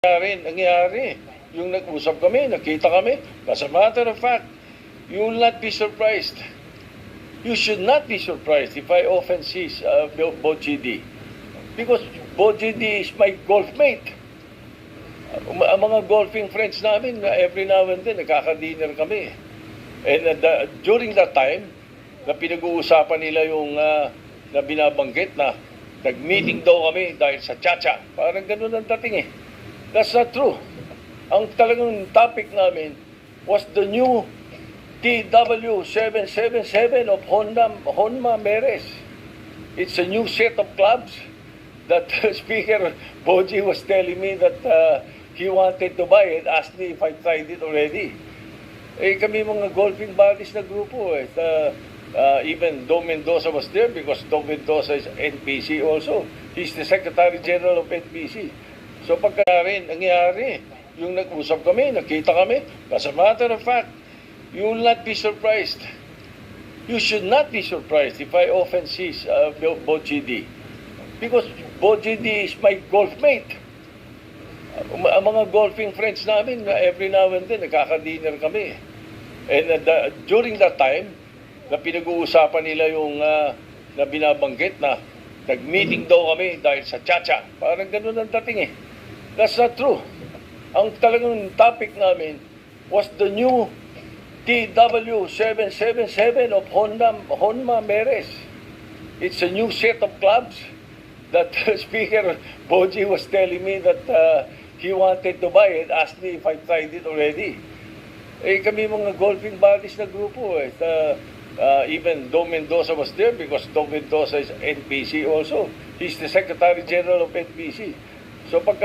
nangyari. Yung nag-usap kami, nakita kami. As a matter of fact, you will not be surprised. You should not be surprised if I often see Bojidi. Because Bojidi is my golf mate. Ang mga golfing friends namin, every now and then, nagkaka-dinner kami. And during that time, na pinag-uusapan nila yung na binabanggit na nag-meeting daw kami dahil sa Chacha. Parang ganun ang dating eh. That's not true. Ang talagang topic namin was the new TW777 of Honma Meres. It's a new set of clubs that Speaker Boji was telling me that he wanted to buy and asked me if I tried it already. Eh kami mga golfing buddies na grupo eh. Even Dom Mendoza was there because Dom Mendoza is NPC also. He's the Secretary General of NPC. So pagka rin nangyari, yung nag-usap kami, nakita kami. As a matter of fact, you will not be surprised. You should not be surprised if I often see Bojidi. Because Bojidi is my golf mate. Ang mga golfing friends namin, every now and then, nagkaka-dinner kami. And during that time, na pinag-uusapan nila yung na binabanggit na nag-meeting daw kami dahil sa Chacha. Parang ganun ang dating eh. That's not true. Ang talagang topic namin was the new TW777 of Honma Meres. It's a new set of clubs that Speaker Boji was telling me that he wanted to buy and asked me if I tried it already. Eh kami mga golfing buddies na grupo eh. Even Dom Mendoza was there because Dom Mendoza is NPC also. He's the Secretary General of NPC. So pagka